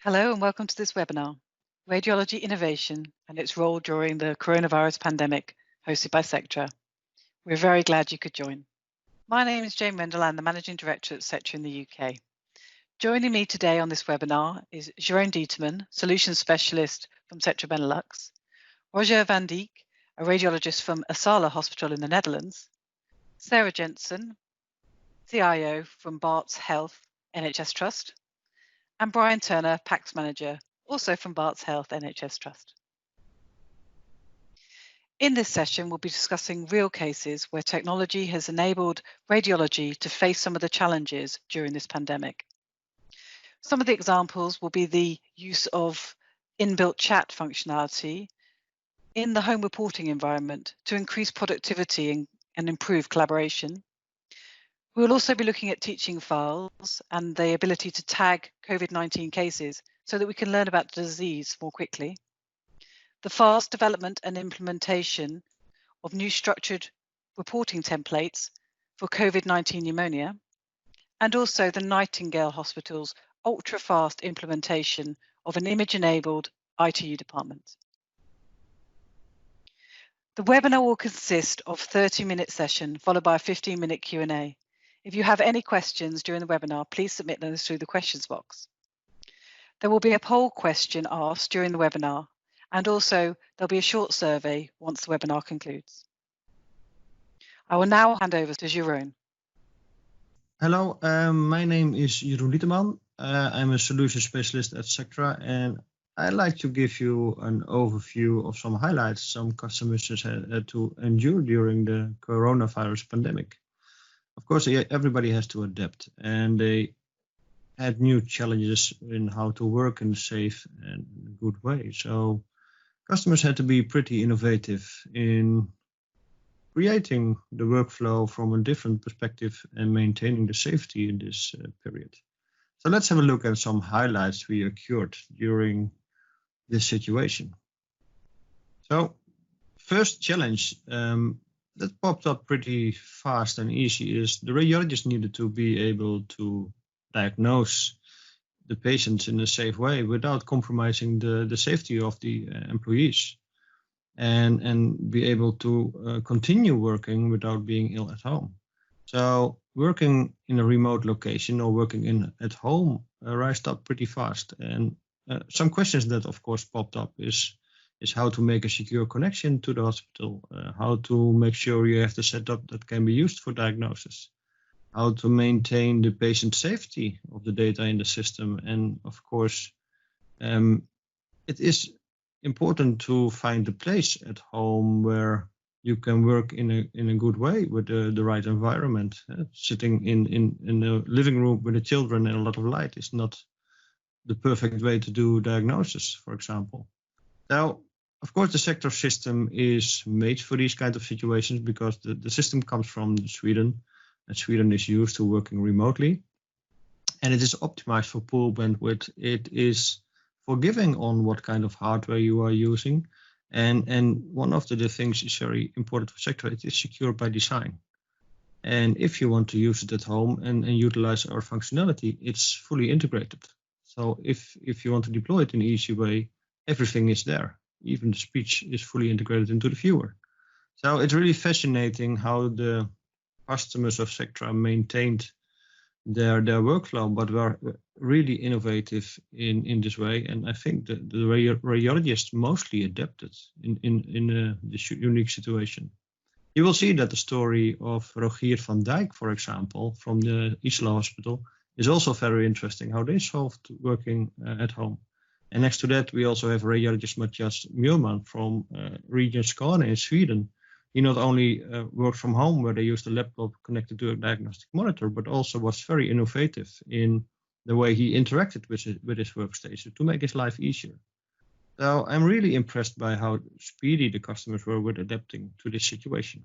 Hello and welcome to this webinar, Radiology Innovation and its Role During the Coronavirus Pandemic, hosted by Sectra. We're very glad you could join. My name is Jane Rendall. I'm the Managing Director at Sectra in the UK. Joining me today on this webinar is Jeroen Dieterman, Solutions Specialist from Sectra Benelux, Rogier van Dijk, a radiologist from Isala Hospital in the Netherlands, Sarah Jensen, CIO from Barts Health NHS Trust, and Brian Turner, PACS Manager, also from Barts Health NHS Trust. In this session, we'll be discussing real cases where technology has enabled radiology to face some of the challenges during this pandemic. Some of the examples will be the use of inbuilt chat functionality in the home reporting environment to increase productivity and improve collaboration. We'll also be looking at teaching files and the ability to tag COVID-19 cases so that we can learn about the disease more quickly. The fast development and implementation of new structured reporting templates for COVID-19 pneumonia, and also the Nightingale Hospital's ultra-fast implementation of an image-enabled ITU department. The webinar will consist of a 30-minute session followed by a 15-minute Q&A. If you have any questions during the webinar, please submit those through the questions box. There will be a poll question asked during the webinar, and also there'll be a short survey once the webinar concludes. I will now hand over to Jeroen. Hello, my name is Jeroen Dieterman. I'm a solution specialist at Sectra, and I'd like to give you an overview of some highlights some customers had to endure during the coronavirus pandemic. Of course, everybody has to adapt, and they had new challenges in how to work in a safe and good way. So customers had to be pretty innovative in creating the workflow from a different perspective and maintaining the safety in this period. So let's have a look at some highlights we occurred during this situation. So first challenge that popped up pretty fast and easy is the radiologist needed to be able to diagnose the patients in a safe way without compromising the safety of the employees, and be able to continue working without being ill at home. So working in a remote location or working at home rised up pretty fast. And some questions that of course popped up is how to make a secure connection to the hospital, how to make sure you have the setup that can be used for diagnosis, how to maintain the patient safety of the data in the system. And of course, it is important to find a place at home where you can work in a good way with the right environment. Sitting in a living room with the children and a lot of light is not the perfect way to do diagnosis, for example. Now, of course, the Sectra system is made for these kind of situations because the system comes from Sweden, and Sweden is used to working remotely, and it is optimized for poor bandwidth. It is forgiving on what kind of hardware you are using, and one of the things is very important for Sectra. It is secure by design, and if you want to use it at home and utilize our functionality, it's fully integrated. So if you want to deploy it in an easy way, everything is there. Even the speech is fully integrated into the viewer. So it's really fascinating how the customers of Sectra maintained their workflow, but were really innovative in this way. And I think the radiologists mostly adapted in this unique situation. You will see that the story of Rogier van Dijk, for example, from the Isala Hospital, is also very interesting, how they solved working at home. And next to that, we also have radiologist Mattias Mjölman from Region Skåne in Sweden. He not only worked from home where they used a laptop connected to a diagnostic monitor, but also was very innovative in the way he interacted with his workstation to make his life easier. So I'm really impressed by how speedy the customers were with adapting to this situation.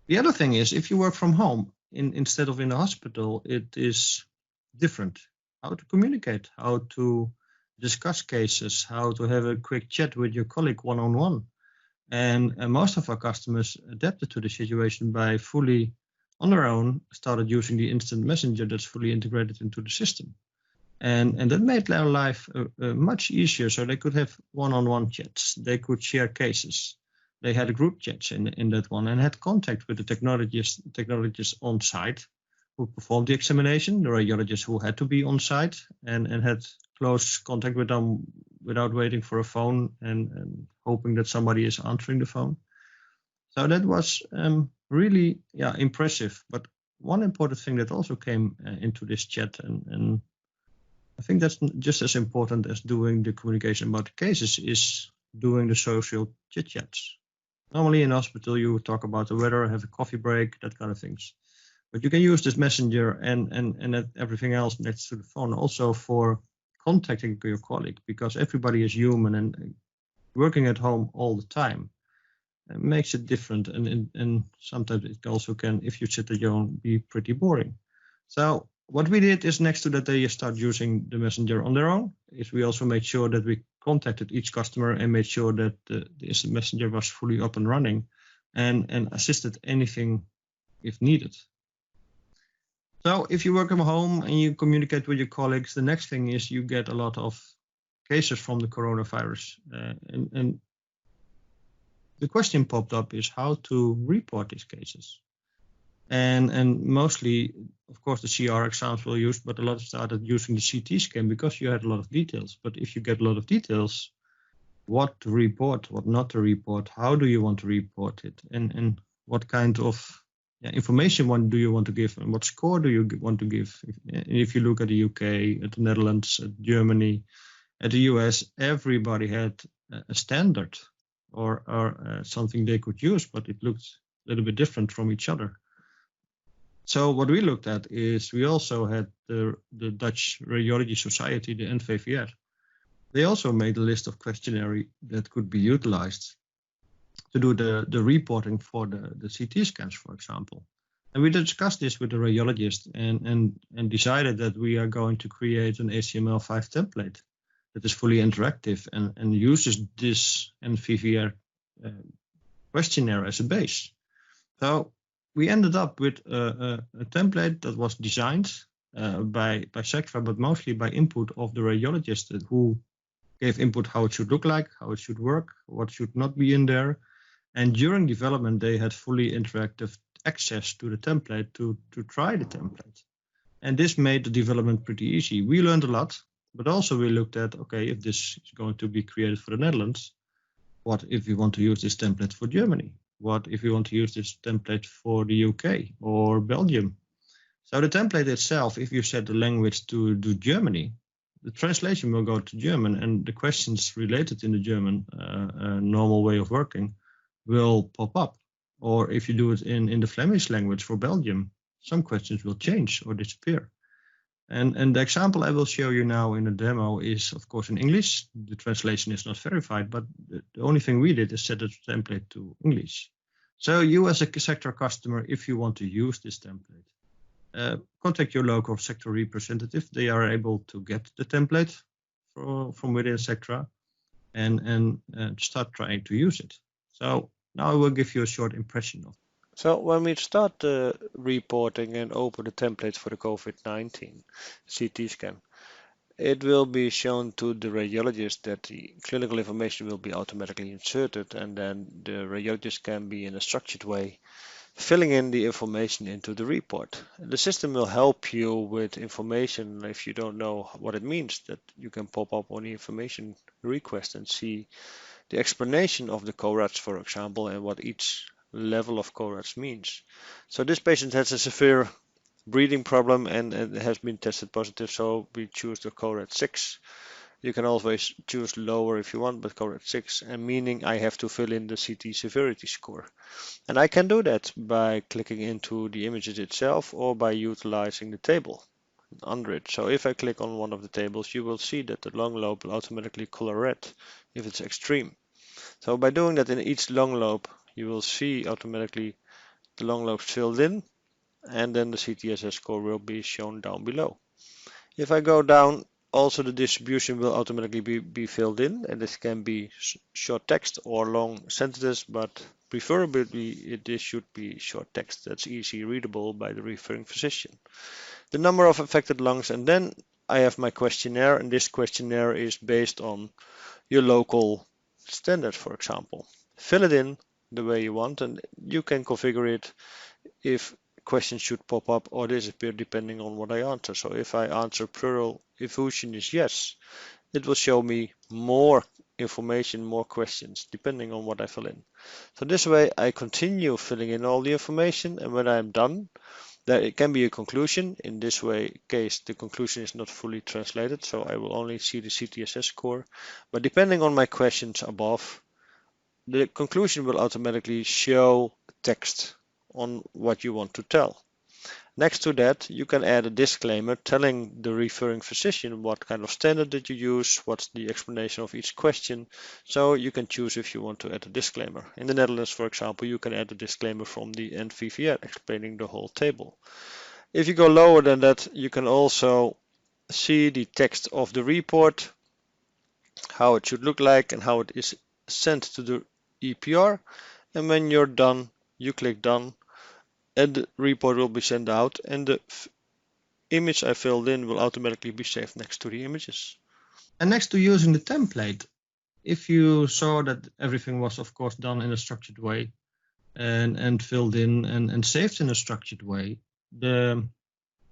The other thing is, if you work from home instead of in a hospital, it is different. How to communicate, how to discuss cases, how to have a quick chat with your colleague one-on-one. And most of our customers adapted to the situation by fully, on their own, started using the instant messenger that's fully integrated into the system. And that made their life much easier. So they could have one-on-one chats. They could share cases. They had group chats in that one and had contact with the technologists on site who performed the examination, the radiologists who had to be on site and had close contact with them without waiting for a phone and hoping that somebody is answering the phone. So that was really impressive. But one important thing that also came into this chat, and I think that's just as important as doing the communication about the cases, is doing the social chit-chats. Normally in hospital, you talk about the weather, have a coffee break, that kind of things. But you can use this messenger and everything else next to the phone also for contacting your colleague, because everybody is human and working at home all the time. It makes it different, and sometimes it also can, if you sit at your own, be pretty boring. So what we did is, next to that they start using the messenger on their own, is we also made sure that we contacted each customer and made sure that the instant messenger was fully up and running and assisted anything if needed. So if you work from home and you communicate with your colleagues, the next thing is you get a lot of cases from the coronavirus. And the question popped up is how to report these cases. And mostly, of course, the CR exams were used, but a lot started using the CT scan because you had a lot of details. But if you get a lot of details, what to report, what not to report, how do you want to report it, and what kind of information do you want to give, and what score do you want to give? If you look at the UK, at the Netherlands, at Germany, at the US, everybody had a standard or something they could use, but it looked a little bit different from each other. So what we looked at is we also had the Dutch Radiology Society, the NVVR. They also made a list of questionnaire that could be utilized to do the reporting for the CT scans, for example. And we discussed this with the radiologist and decided that we are going to create an HTML5 template that is fully interactive and uses this NVVR questionnaire as a base. So we ended up with a template that was designed by Sectra, but mostly by input of the radiologist who gave input how it should look like, how it should work, what should not be in there. And during development, they had fully interactive access to the template to try the template. And this made the development pretty easy. We learned a lot, but also we looked at, okay, if this is going to be created for the Netherlands, what if we want to use this template for Germany? What if we want to use this template for the UK or Belgium? So the template itself, if you set the language to do Germany, the translation will go to German, and the questions related in the German normal way of working will pop up. Or if you do it in the Flemish language for Belgium, some questions will change or disappear. And the example I will show you now in a demo is, of course, in English. The translation is not verified, but the only thing we did is set the template to English. So you as a Sectra customer, if you want to use this template, contact your local Sectra representative. They are able to get the template from within Sectra and start trying to use it. So now I will give you a short impression of it. So when we start the reporting and open the templates for the COVID-19 CT scan, it will be shown to the radiologist that the clinical information will be automatically inserted, and then the radiologist can be in a structured way filling in the information into the report. The system will help you with information if you don't know what it means, that you can pop up on the information request and see the explanation of the CORADs, for example, and what each level of CORADs means. So this patient has a severe breathing problem and it has been tested positive, so we choose the CORAD 6. You can always choose lower if you want, but CORAD 6, and meaning I have to fill in the CT severity score. And I can do that by clicking into the images itself or by utilizing the table under it. So if I click on one of the tables, you will see that the long lobe will automatically color red if it's extreme. So by doing that in each long lobe, you will see automatically the long lobes filled in, and then the CTSS score will be shown down below. If I go down, also the distribution will automatically be filled in, and this can be short text or long sentences, but preferably this should be short text that's easy readable by the referring physician. The number of affected lungs, and then I have my questionnaire, and this questionnaire is based on your local standard, for example. Fill it in the way you want, and you can configure it if questions should pop up or disappear depending on what I answer. So if I answer pleural effusion is yes, it will show me more information, more questions, depending on what I fill in. So this way I continue filling in all the information, and when I'm done, there it can be a conclusion. In this case, the conclusion is not fully translated, so I will only see the CTSS score. But depending on my questions above, the conclusion will automatically show text on what you want to tell. Next to that, you can add a disclaimer telling the referring physician what kind of standard did you use, what's the explanation of each question. So you can choose if you want to add a disclaimer. In the Netherlands, for example, you can add a disclaimer from the NVVR explaining the whole table. If you go lower than that, you can also see the text of the report, how it should look like and how it is sent to the EPR. And when you're done, you click done, and the report will be sent out, and the image I filled in will automatically be saved next to the images. And next to using the template, if you saw that everything was of course done in a structured way and filled in and saved in a structured way, the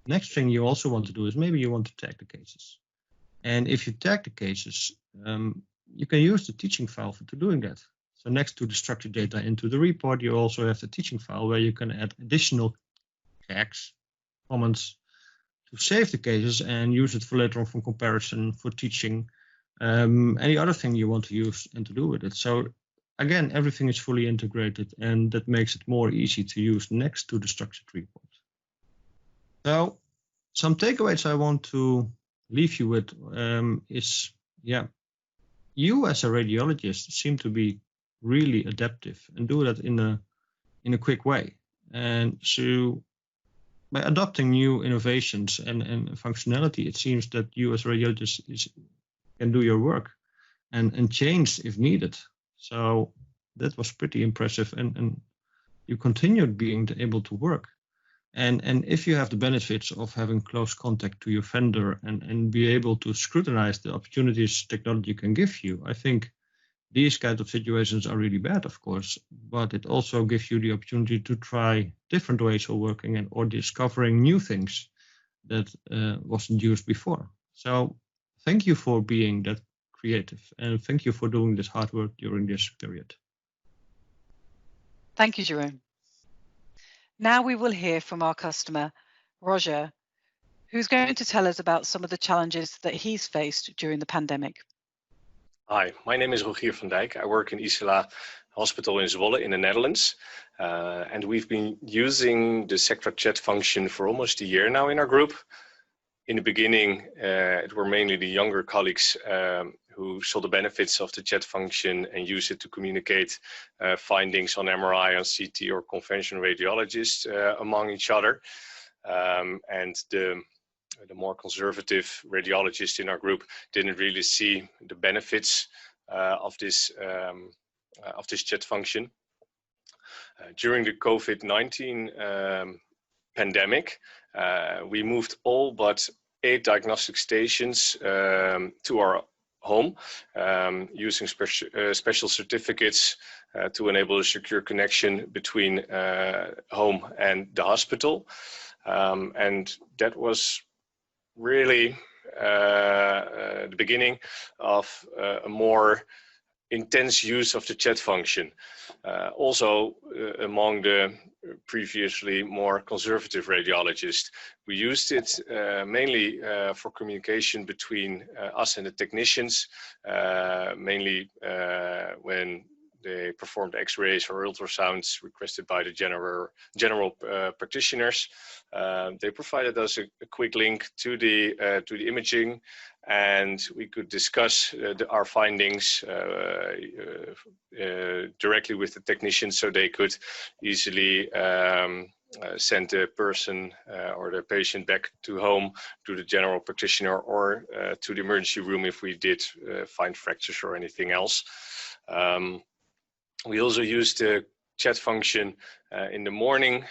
next thing you also want to do is maybe you want to tag the cases. And if you tag the cases, you can use the teaching file for doing that. So next to the structured data into the report, you also have the teaching file where you can add additional tags, comments to save the cases and use it for later on for comparison, for teaching, any other thing you want to use and to do with it. So again, everything is fully integrated, and that makes it more easy to use next to the structured report. So some takeaways I want to leave you with is, you as a radiologist seem to be really adaptive and do that in a quick way. And so by adopting new innovations and functionality, it seems that you as a radiologist can do your work and change if needed. So that was pretty impressive, and you continued being able to work. And if you have the benefits of having close contact to your vendor and be able to scrutinize the opportunities technology can give you, I think these kind of situations are really bad, of course, but it also gives you the opportunity to try different ways of working or discovering new things that wasn't used before. So thank you for being that creative, and thank you for doing this hard work during this period. Thank you, Jeroen. Now we will hear from our customer, Rogier, who's going to tell us about some of the challenges that he's faced during the pandemic. Hi, my name is Rogier van Dijk. I work in Isala Hospital in Zwolle in the Netherlands. And we've been using the Sectra chat function for almost a year now in our group. In the beginning, it were mainly the younger colleagues who saw the benefits of the chat function and use it to communicate findings on MRI, on CT, or conventional radiologists among each other. And the more conservative radiologists in our group didn't really see the benefits of this chat function. During the COVID-19 pandemic, we moved all but 8 diagnostic stations to our home, using special certificates to enable a secure connection between home and the hospital. And that was really the beginning of a more intense use of the chat function. Also among the previously more conservative radiologists, we used it mainly for communication between us and the technicians, mainly when they performed X-rays or ultrasounds requested by the general practitioners. They provided us a quick link to the imaging, and we could discuss our findings directly with the technicians, so they could easily send the person or the patient back to home to the general practitioner or to the emergency room if we did find fractures or anything else. We also used the chat function in the morning,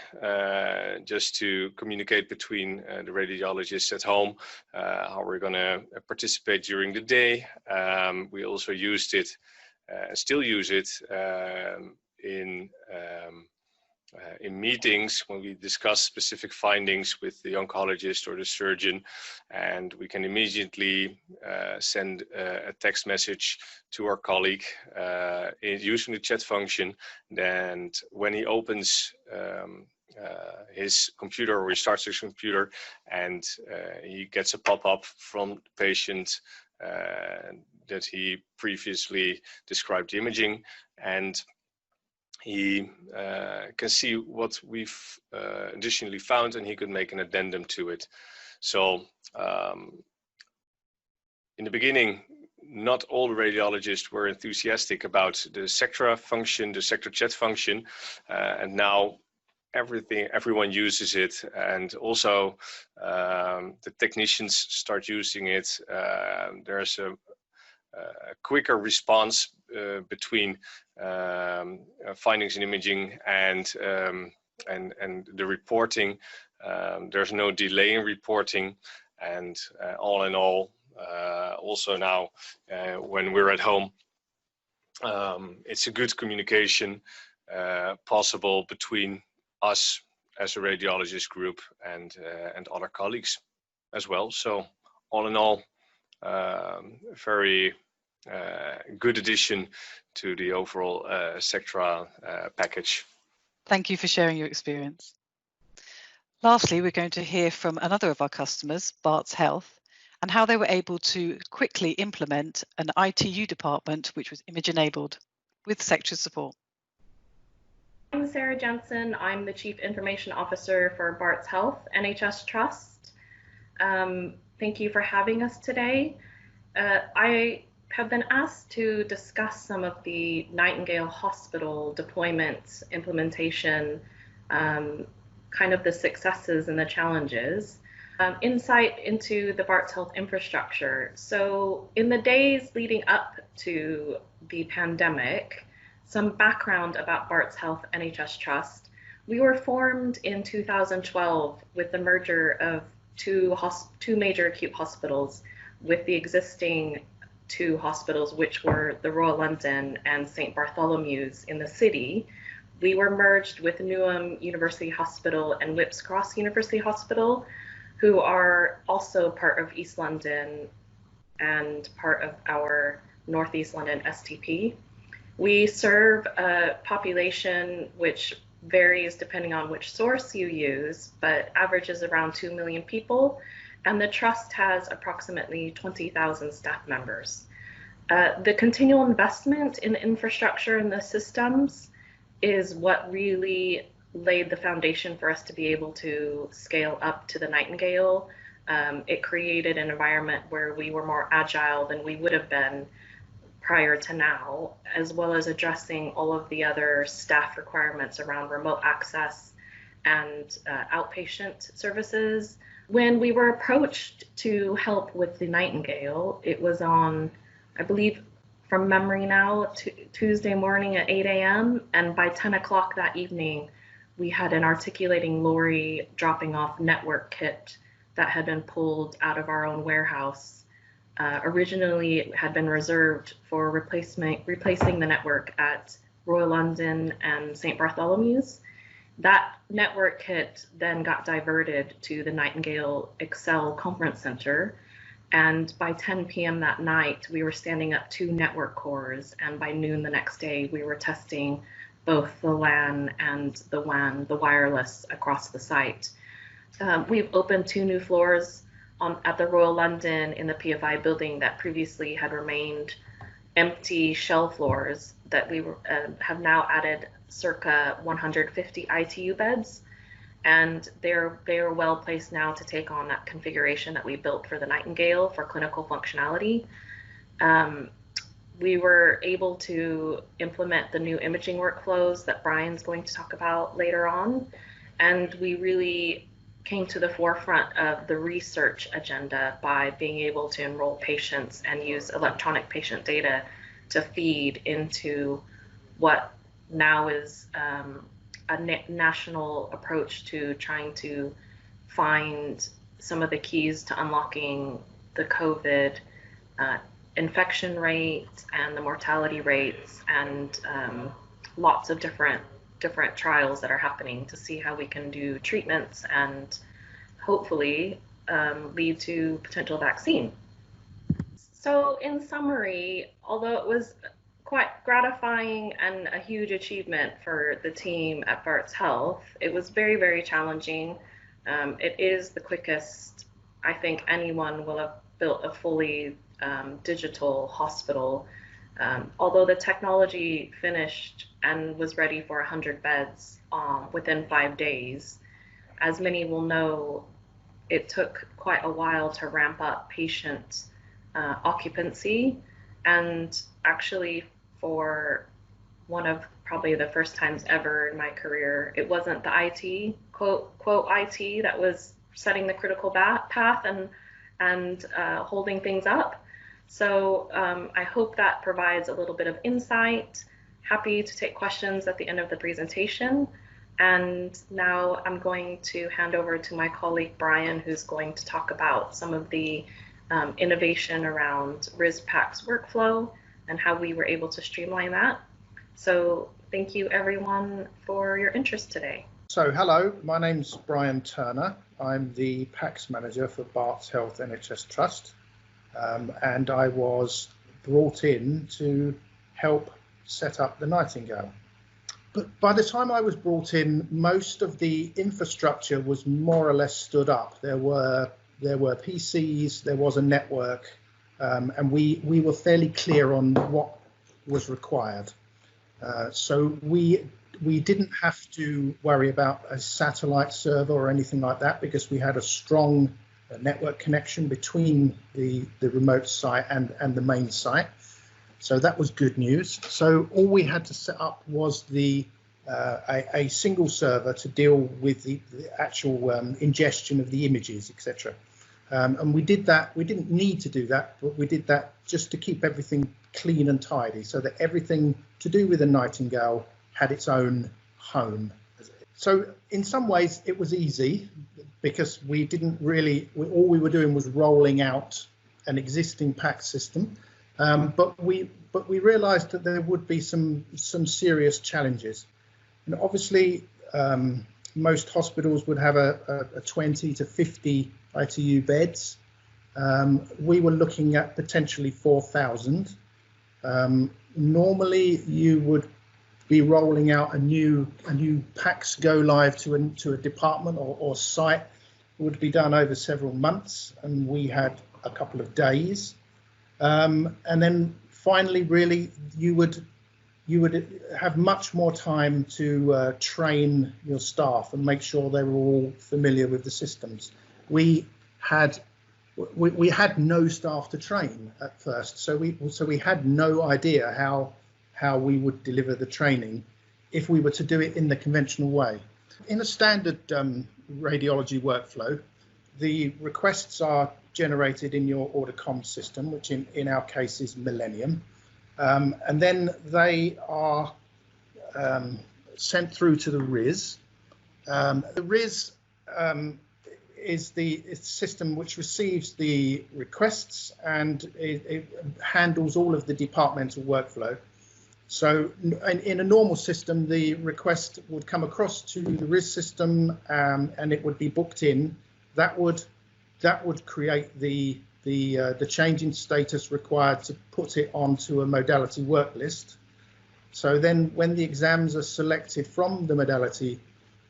just to communicate between the radiologists at home, how we're going to participate during the day. We also used it, still use it in meetings when we discuss specific findings with the oncologist or the surgeon, and we can immediately send a text message to our colleague using the chat function. Then when he opens his computer, or he starts his computer, and he gets a pop-up from the patient that he previously described the imaging, and he can see what we've additionally found, and he could make an addendum to it. So in the beginning, not all the radiologists were enthusiastic about the Sectra function, the Sectra chat function, and now everyone uses it, and also the technicians start using it. There's a quicker response between findings in imaging and the reporting. There's no delay in reporting, and all in all, also now when we're at home, it's a good communication possible between us as a radiologist group and other colleagues as well. So all in all, very good addition to the overall Sectra package. Thank you for sharing your experience. Lastly, we're going to hear from another of our customers, Barts Health, and how they were able to quickly implement an ITU department which was image-enabled with Sectra support. I'm Sarah Jensen. I'm the Chief Information Officer for Barts Health NHS Trust. Thank you for having us today. I have been asked to discuss some of the Nightingale Hospital deployment, implementation, kind of the successes and the challenges. Insight into the Barts Health infrastructure. So in the days leading up to the pandemic, some background about Barts Health NHS Trust. We were formed in 2012 with the merger of two major acute hospitals with the existing two hospitals, which were the Royal London and St. Bartholomew's in the city. We were merged with Newham University Hospital and Whipps Cross University Hospital, who are also part of East London and part of our Northeast London STP. We serve a population which varies depending on which source you use, but averages around 2 million people, and the trust has approximately 20,000 staff members. The continual investment in infrastructure and the systems is what really laid the foundation for us to be able to scale up to the Nightingale. It created an environment where we were more agile than we would have been prior to now, as well as addressing all of the other staff requirements around remote access and outpatient services. When we were approached to help with the Nightingale, it was on, I believe, from memory now, Tuesday morning at 8 a.m. And by 10 o'clock that evening, we had an articulating lorry dropping off network kit that had been pulled out of our own warehouse. Originally, it had been reserved for replacing the network at Royal London and St. Bartholomew's. That network kit then got diverted to the Nightingale Excel Conference Center. And by 10 p.m. that night, we were standing up 2 network cores. And by noon the next day, we were testing both the LAN and the WAN, the wireless, across the site. We've opened 2 new floors at the Royal London in the PFI building that previously had remained empty shell floors, that we have now added circa 150 ITU beds, and they are well placed now to take on that configuration that we built for the Nightingale for clinical functionality. We were able to implement the new imaging workflows that Brian's going to talk about later on, and we really came to the forefront of the research agenda by being able to enroll patients and use electronic patient data to feed into what now is a national approach to trying to find some of the keys to unlocking the COVID infection rates and the mortality rates, and lots of different trials that are happening to see how we can do treatments and hopefully lead to potential vaccine. So in summary, although it was quite gratifying and a huge achievement for the team at Barts Health, it was very, very challenging. It is the quickest I think anyone will have built a fully digital hospital. Although the technology finished and was ready for 100 beds within 5 days, as many will know, it took quite a while to ramp up patient occupancy. And actually, for one of probably the first times ever in my career, it wasn't the IT, quote IT, that was setting the critical path and holding things up. So I hope that provides a little bit of insight. Happy to take questions at the end of the presentation. And now I'm going to hand over to my colleague Brian, who's going to talk about some of the innovation around RIS-PACS workflow and how we were able to streamline that. So thank you everyone for your interest today. So hello, my name's Brian Turner. I'm the PACS manager for Barts Health NHS Trust, and I was brought in to help set up the Nightingale. But by the time I was brought in, most of the infrastructure was more or less stood up. There were PCs, there was a network, and we were fairly clear on what was required. So we didn't have to worry about a satellite server or anything like that, because we had a strong network connection between the remote site and the main site. So that was good news. So all we had to set up was a single server to deal with the actual ingestion of the images, etc. And we did that. We didn't need to do that, but we did that just to keep everything clean and tidy, so that everything to do with the Nightingale had its own home. So in some ways it was easy, because we didn't really, all we were doing was rolling out an existing PACS system, but we realized that there would be some serious challenges. And obviously most hospitals would have a 20 to 50 ITU beds. We were looking at potentially 4,000. Normally you would be rolling out a new PACS go live to a department or site. It would be done over several months, and we had a couple of days. And then finally, really, you would have much more time to train your staff and make sure they were all familiar with the systems. We had no staff to train at first, so we had no idea how we would deliver the training if we were to do it in the conventional way. In a standard radiology workflow, the requests are generated in your order comms system, which in our case is Millennium, and then they are sent through to the RIS. The RIS is the system which receives the requests, and it handles all of the departmental workflow. So in a normal system, the request would come across to the RIS system, and it would be booked in. That would create the change in status required to put it onto a modality work list. So then when the exams are selected from the modality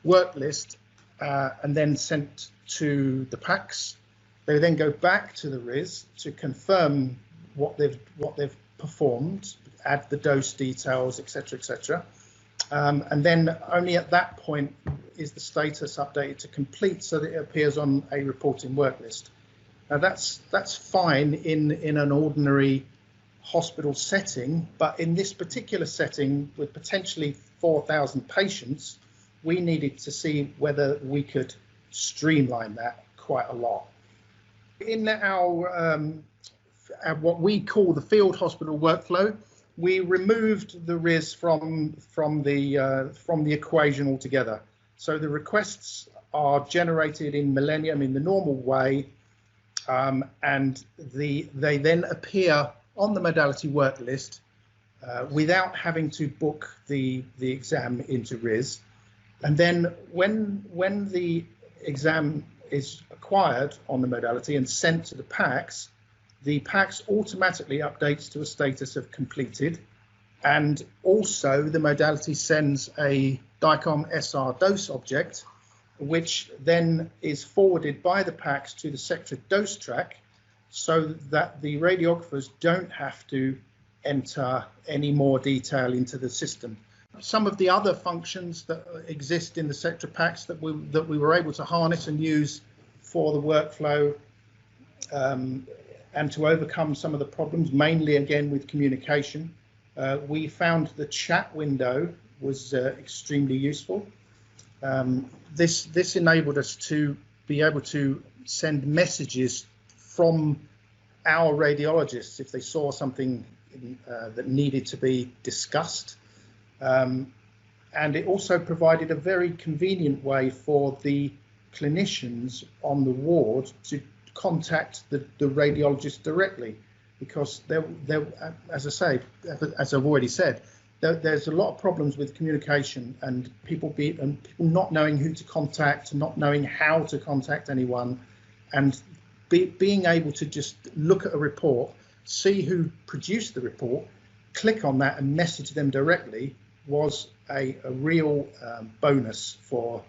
work list and then sent to the PACS, they then go back to the RIS to confirm what they've performed, add the dose details, etc., etc. And then only at that point is the status updated to complete, so that it appears on a reporting work list. Now that's fine in an ordinary hospital setting, but in this particular setting with potentially 4,000 patients, we needed to see whether we could streamline that quite a lot. In our what we call the field hospital workflow, we removed the RIS from the equation altogether. So the requests are generated in Millennium in the normal way, and they then appear on the modality work list without having to book the exam into RIS. And then when the exam is acquired on the modality and sent to the PACS automatically updates to a status of completed, and also the modality sends a DICOM SR dose object, which then is forwarded by the PACS to the Sectra dose track, so that the radiographers don't have to enter any more detail into the system. Some of the other functions that exist in the Sectra PACS that we were able to harness and use for the workflow and to overcome some of the problems, mainly again with communication. We found the chat window was extremely useful. This enabled us to be able to send messages from our radiologists if they saw something that needed to be discussed. And it also provided a very convenient way for the clinicians on the ward to contact the radiologist directly, because there, as I say, as I've already said, there's a lot of problems with communication and people not knowing who to contact, not knowing how to contact anyone, and being able to just look at a report, see who produced the report, click on that and message them directly was a real bonus for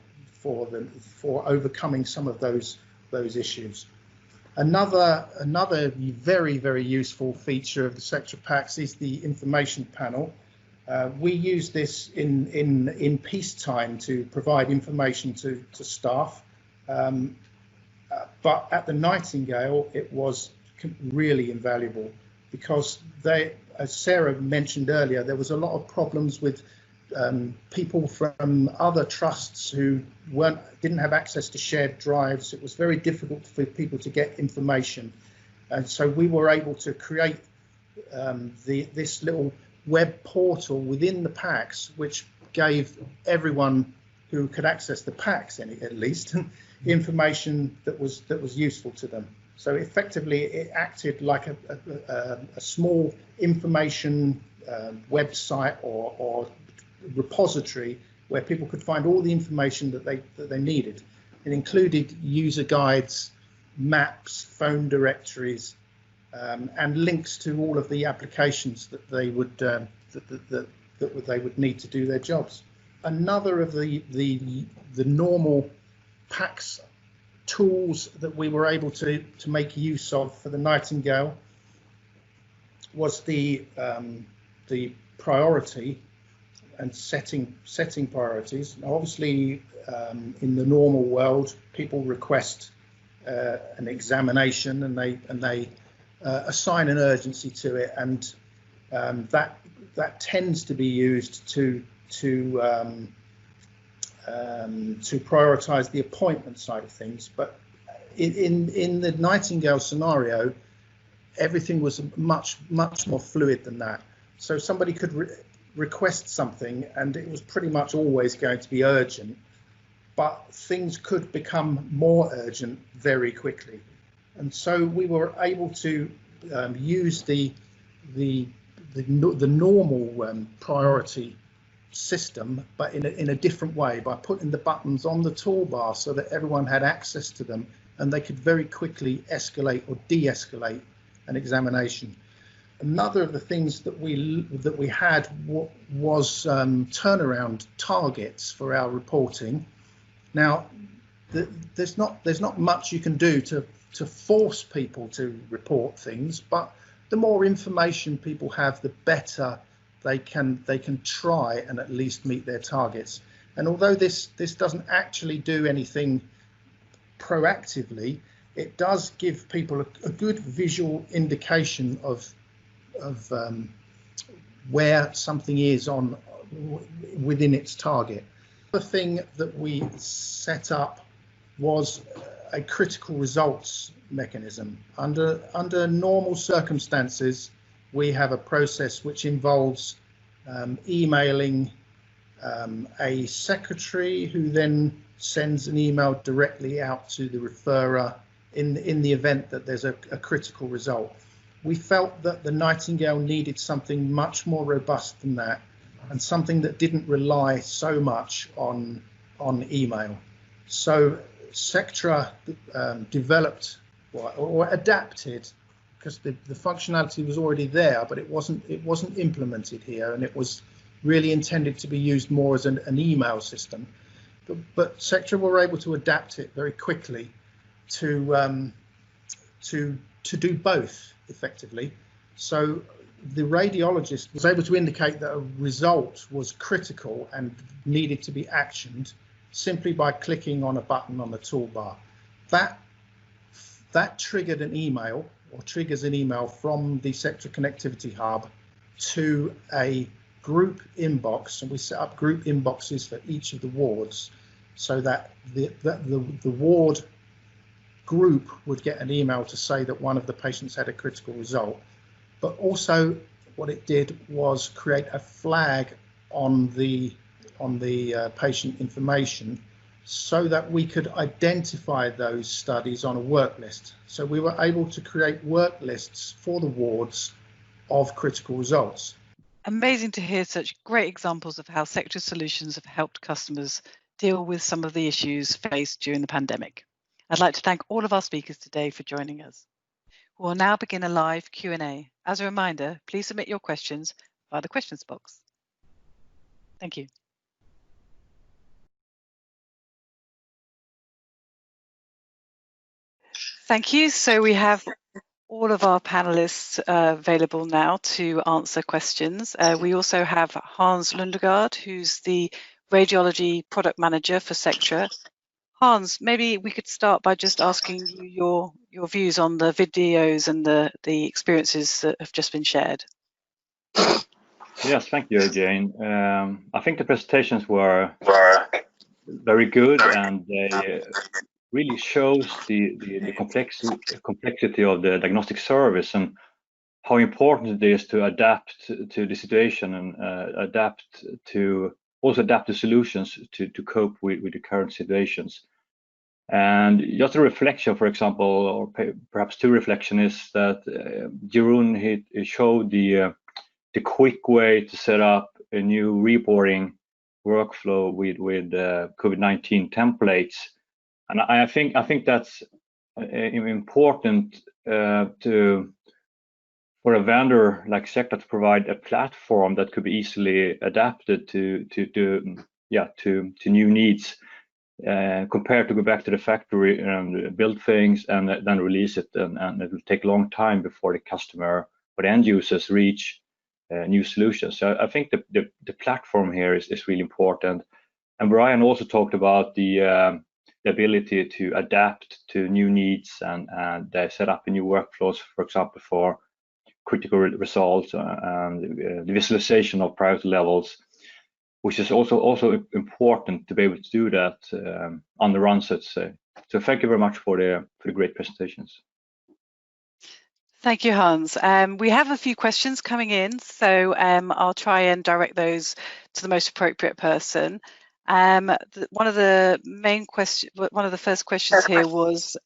overcoming some of those issues. Another very, very useful feature of the Sectra PACS is the information panel. We use this in peacetime to provide information to staff, but at the Nightingale it was really invaluable, because as Sarah mentioned earlier, there was a lot of problems with people from other trusts who didn't have access to shared drives. It was very difficult for people to get information, and so we were able to create this little web portal within the PACS, which gave everyone who could access the PACS at least information that was useful to them. So effectively, it acted like a small information website or repository where people could find all the information that they needed. It included user guides, maps, phone directories, and links to all of the applications that they would they would need to do their jobs. Another of the normal PACS tools that we were able to make use of for the Nightingale was the priority and setting priorities. Now, obviously, in the normal world, people request an examination and they assign an urgency to it, and that tends to be used to prioritize the appointment side of things. But in the Nightingale scenario, everything was much more fluid than that. So somebody could request something and it was pretty much always going to be urgent, but things could become more urgent very quickly. And so we were able to use the normal priority system, but in a different way, by putting the buttons on the toolbar so that everyone had access to them and they could very quickly escalate or de-escalate an examination. Another of the things that we had was turnaround targets for our reporting. Now, there's not much you can do to force people to report things, but the more information people have, the better they can try and at least meet their targets. And although this doesn't actually do anything proactively, it does give people a good visual indication of where something is within its target. The thing that we set up was a critical results mechanism. Under normal circumstances, we have a process which involves emailing a secretary who then sends an email directly out to the referrer in the event that there's a critical result. We felt that the Nightingale needed something much more robust than that, and something that didn't rely so much on email. So Sectra developed or adapted, because the functionality was already there, but it wasn't implemented here, and it was really intended to be used more as an email system. But Sectra were able to adapt it very quickly to do both effectively. So the radiologist was able to indicate that a result was critical and needed to be actioned simply by clicking on a button on the toolbar. That triggered an email, or triggers an email from the Sectra Connectivity Hub to a group inbox, and we set up group inboxes for each of the wards, so that the ward group would get an email to say that one of the patients had a critical result. But also what it did was create a flag on the patient information, so that we could identify those studies on a work list. So we were able to create work lists for the wards of critical results. Amazing to hear such great examples of how Sectra solutions have helped customers deal with some of the issues faced during the pandemic. I'd like to thank all of our speakers today for joining us. We'll now begin a live Q&A. As a reminder, please submit your questions via the questions box. Thank you. Thank you. So we have all of our panelists available now to answer questions. We also have Hans Lundegaard, who's the Radiology Product Manager for Sectra. Hans, maybe we could start by just asking you your views on the videos and the experiences that have just been shared. Yes, thank you, Jane. I think the presentations were very good, and they really shows the complexity of the diagnostic service and how important it is to adapt to the situation and adapt the solutions to cope with the current situations. And just a reflection, for example, or perhaps two reflections, is that Jeroen he showed the quick way to set up a new reporting workflow with COVID-19 templates. And I think that's important for a vendor like Sectra to provide a platform that could be easily adapted to new needs, compared to go back to the factory and build things and then release it, and it will take a long time before the customer or the end users reach new solutions. So I think the platform here is really important. And Brian also talked about the ability to adapt to new needs, and they set up new workflows, for example, for critical results and the visualization of priority levels, which is also important to be able to do that on the run, so to say. So thank you very much for the great presentations. Thank you, Hans. We have a few questions coming in, so I'll try and direct those to the most appropriate person. One of the first questions here was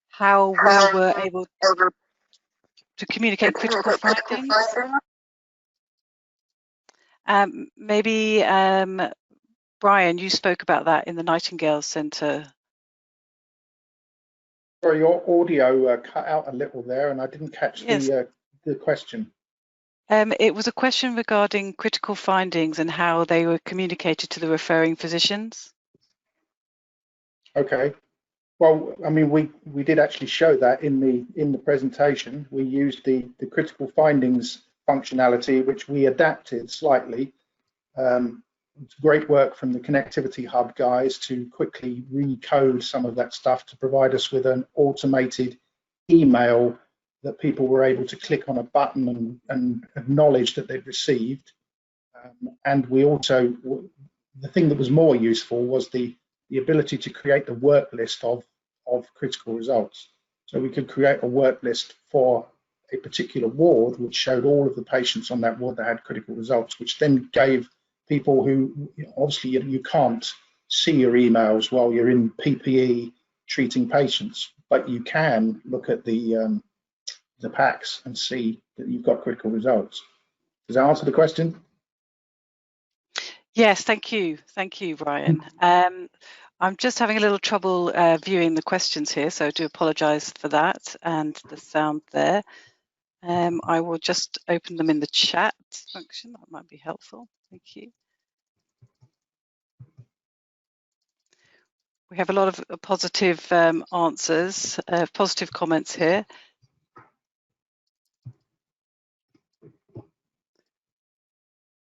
how we were able to communicate critical findings. Maybe Brian, you spoke about that in the Nightingale Centre. Sorry, your audio cut out a little there, and I didn't catch the question. It was a question regarding critical findings and how they were communicated to the referring physicians. Okay. Well, I mean, we did actually show that in the presentation. We used the critical findings functionality, which we adapted slightly. It's great work from the Connectivity Hub guys to quickly recode some of that stuff to provide us with an automated email that people were able to click on a button and acknowledge that they'd received. And we also, the thing that was more useful was the ability to create the work list of critical results. So we could create a work list for a particular ward, which showed all of the patients on that ward that had critical results, which then gave people who, obviously you can't see your emails while you're in PPE treating patients, but you can look at the packs and see that you've got critical results. Does that answer the question? Yes, thank you, Brian. I'm just having a little trouble viewing the questions here, so I do apologise for that and the sound there. I will just open them in the chat function. That might be helpful. Thank you. We have a lot of positive answers, positive comments here.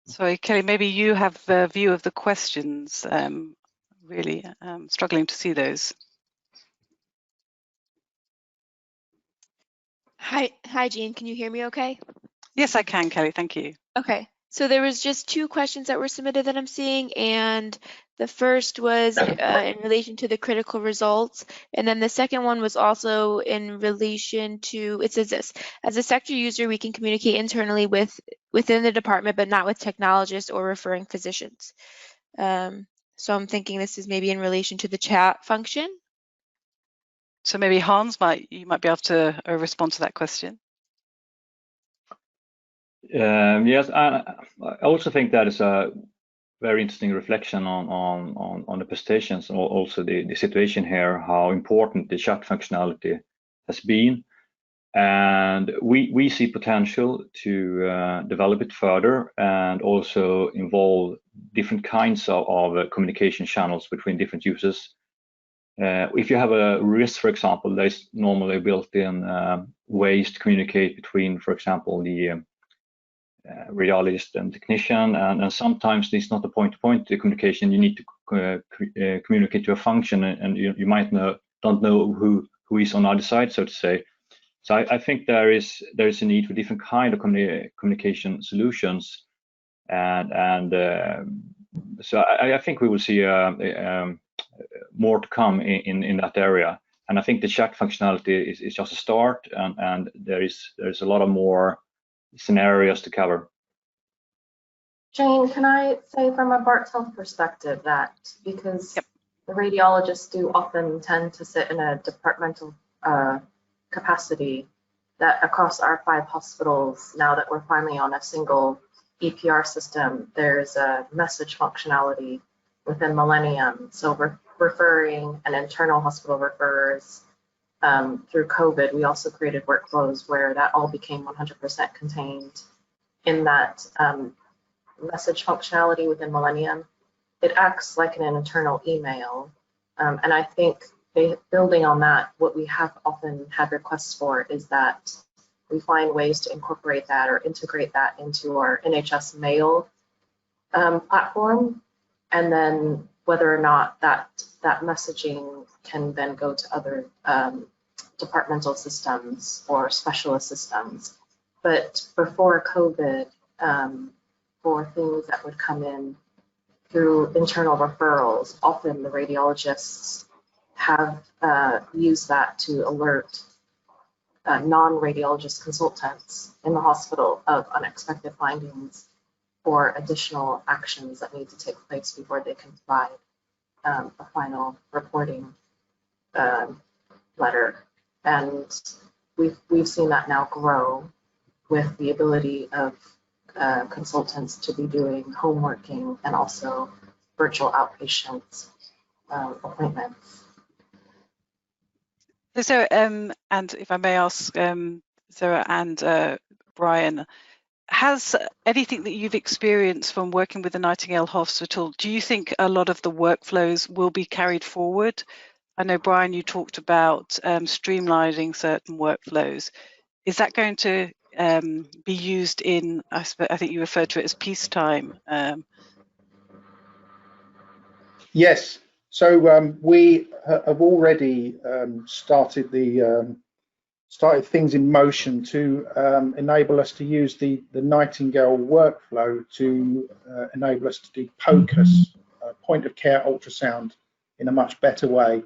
Sorry, Kelly, maybe you have a view of the questions. Really struggling to see those. Hi, Jean. Can you hear me okay? Yes, I can, Kelly. Thank you. Okay. So there was just 2 questions that were submitted that I'm seeing, and the first was in relation to the critical results, and then the second one was also in relation to, it says this: as a Sectra user, we can communicate internally within the department, but not with technologists or referring physicians. So I'm thinking this is maybe in relation to the chat function. So maybe Hans, you might be able to respond to that question. Yes, I also think that is a very interesting reflection on the presentations, and also the situation here, how important the chat functionality has been. And we see potential to develop it further and also involve different kinds of communication channels between different users. If you have a risk, for example, there's normally built-in ways to communicate between, for example, the radiologist and technician, and sometimes it's not a point-to-point communication. You need to communicate to a function, and you might don't know who is on the other side, so to say. So I think there is a need for different kind of communication solutions, and so I think we will see more to come in that area. And I think the chat functionality is just a start, and there's a lot of more scenarios to cover. Jane, can I say from a Barts Health perspective that because the radiologists do often tend to sit in a departmental capacity, that across our 5 hospitals, now that we're finally on a single EPR system, there's a message functionality within Millennium. So we're referring an internal hospital referrers through COVID. We also created workflows where that all became 100% contained in that message functionality within Millennium. It acts like an internal email. And I think building on that, what we have often had requests for is that we find ways to incorporate that or integrate that into our NHS mail platform, and then whether or not that messaging can then go to other departmental systems or specialist systems. But before COVID, for things that would come in through internal referrals, often the radiologists have used that to alert non-radiologist consultants in the hospital of unexpected findings or additional actions that need to take place before they can provide a final reporting letter. And we've seen that now grow with the ability of consultants to be doing homeworking and also virtual outpatient appointments. So, and if I may ask, Sarah and Brian, has anything that you've experienced from working with the Nightingale Hospital, do you think a lot of the workflows will be carried forward? I know, Brian, you talked about streamlining certain workflows. Is that going to be used in, I think you referred to it as peacetime? Yes. So we have already started things in motion to enable us to use the Nightingale workflow to enable us to do POCUS, point of care ultrasound, in a much better way.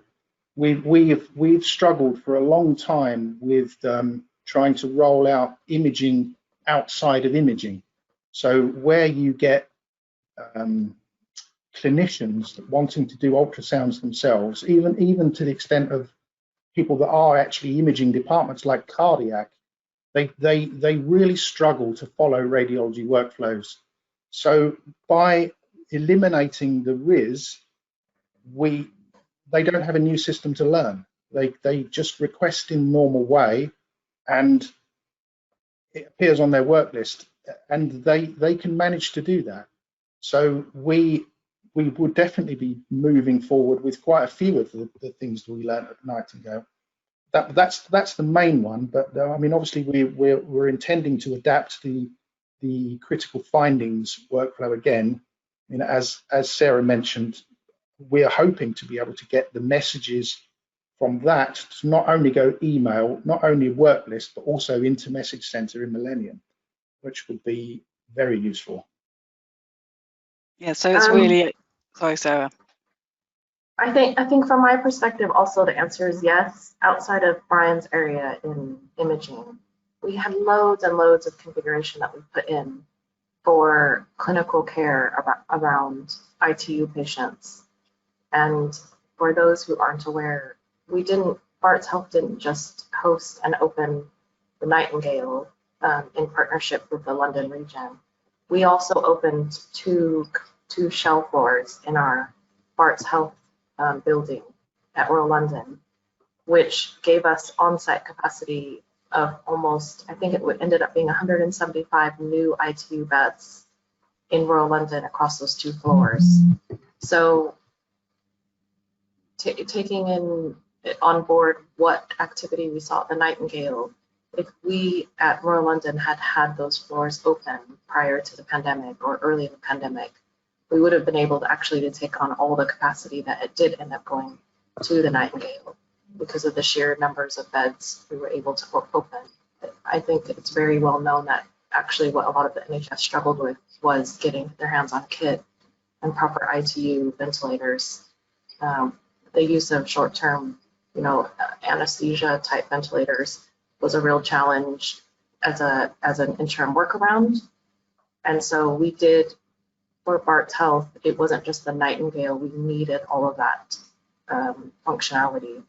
We've struggled for a long time with trying to roll out imaging outside of imaging. So where you get clinicians wanting to do ultrasounds themselves, even to the extent of people that are actually imaging departments like cardiac, they really struggle to follow radiology workflows. So by eliminating the RIS, they don't have a new system to learn. They just request in normal way, and it appears on their work list, and they can manage to do that. So we would definitely be moving forward with quite a few of the things that we learned at Nightingale. That's the main one, but I mean, obviously we're intending to adapt the critical findings workflow again. I mean, as Sarah mentioned, we're hoping to be able to get the messages from that to not only go email, not only work list, but also into message center in Millennium, which would be very useful. Yeah, so it's really, sorry, Sarah. I think from my perspective also the answer is yes. Outside of Brian's area in imaging, we had loads and loads of configuration that we put in for clinical care around ITU patients. And for those who aren't aware, Barts Health didn't just host and open the Nightingale in partnership with the London region. We also opened two shell floors in our Barts Health building at Royal London, which gave us on-site capacity of almost, I think it ended up being 175 new ITU beds in Royal London across those 2 floors. So taking on board what activity we saw at the Nightingale, if we at Royal London had those floors open prior to the pandemic or early in the pandemic, we would have been able to actually take on all the capacity that it did end up going to the Nightingale because of the sheer numbers of beds we were able to open. I think it's very well known that actually what a lot of the NHS struggled with was getting their hands on kit and proper ITU ventilators. The use of short-term, anesthesia type ventilators was a real challenge as an interim workaround. And so we did, for Barts Health, it wasn't just the Nightingale, we needed all of that functionality.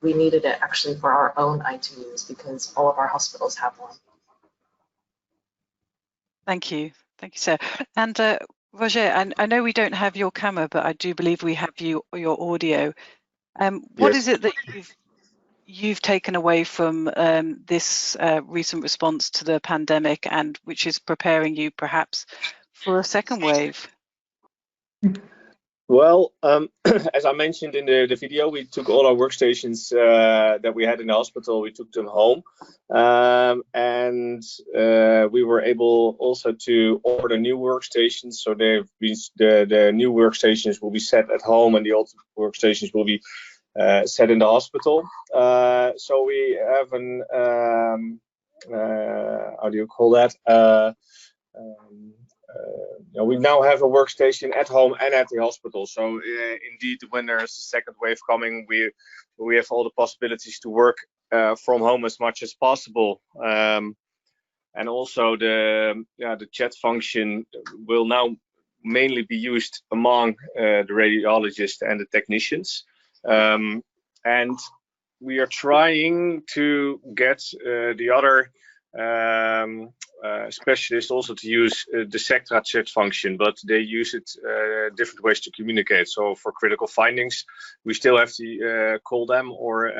We needed it actually for our own ITUs because all of our hospitals have one. Thank you, Sarah. And Roger, I know we don't have your camera, but I do believe we have your audio. What Yes. is it that you've taken away from this recent response to the pandemic, and which is preparing you perhaps for a second wave? Well, as I mentioned in the video, we took all our workstations that we had in the hospital, we took them home. And we were able also to order new workstations. So the new workstations will be set at home and the old workstations will be set in the hospital. So we have how do you call that? We now have a workstation at home and at the hospital. So indeed, when there's a second wave coming, we have all the possibilities to work from home as much as possible. And also the chat function will now mainly be used among the radiologists and the technicians. And we are trying to get the other specialists also to use the Sectra chat function, but they use it different ways to communicate. So for critical findings, we still have to call them or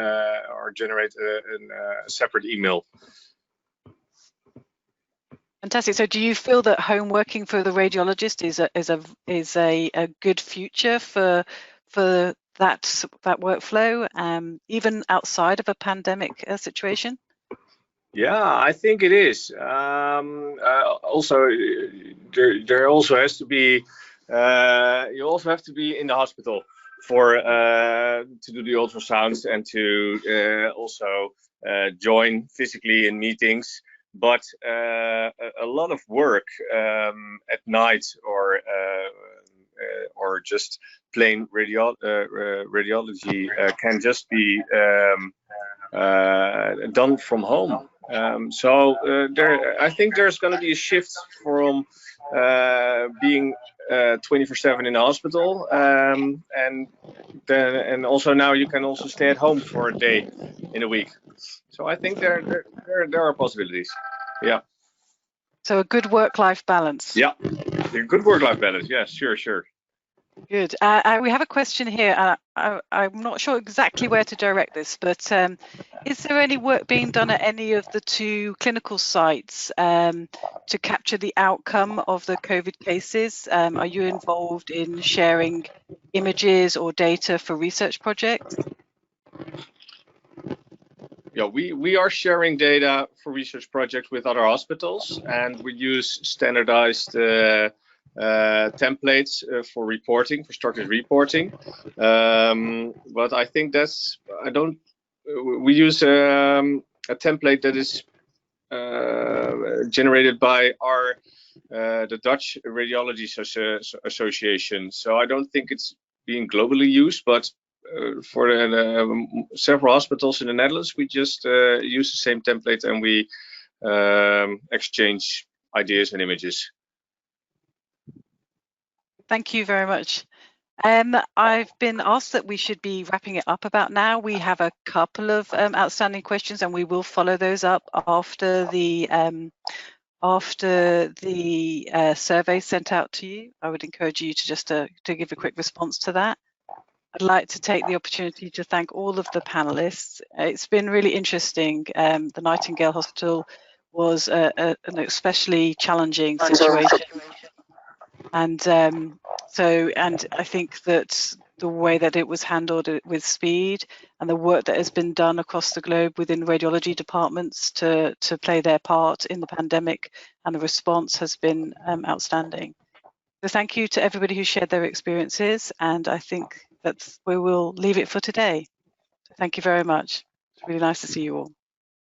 generate a separate email. Fantastic. So do you feel that home working for the radiologist is a good future for that workflow, even outside of a pandemic situation? Yeah, I think it is. Also, there also has to be. You also have to be in the hospital for to do the ultrasounds and to also join physically in meetings. But a lot of work at night or just plain radiology can just be done from home. I think there's going to be a shift from being 24/7 in the hospital, and also now you can also stay at home for a day in a week. So I think there are possibilities. Yeah. So a good work-life balance. Yeah, a good work-life balance. Yes, sure. Good. We have a question here. I'm not sure exactly where to direct this, but is there any work being done at any of the 2 clinical sites to capture the outcome of the COVID cases? Are you involved in sharing images or data for research projects? Yeah, we are sharing data for research projects with other hospitals, and we use standardized templates for reporting, for structured reporting. But I think we use a template that is generated by the Dutch Radiology Association. So I don't think it's being globally used, but for several hospitals in the Netherlands, we just use the same template and we exchange ideas and images. Thank you very much. I've been asked that we should be wrapping it up about now. We have a couple of outstanding questions, and we will follow those up after the survey sent out to you. I would encourage you to just to give a quick response to that. I'd like to take the opportunity to thank all of the panelists. It's been really interesting. The Nightingale Hospital was an especially challenging situation. And I think that the way that it was handled with speed and the work that has been done across the globe within radiology departments to play their part in the pandemic and the response has been outstanding. So thank you to everybody who shared their experiences, and I think that's where we'll leave it for today. So thank you very much. It's really nice to see you all.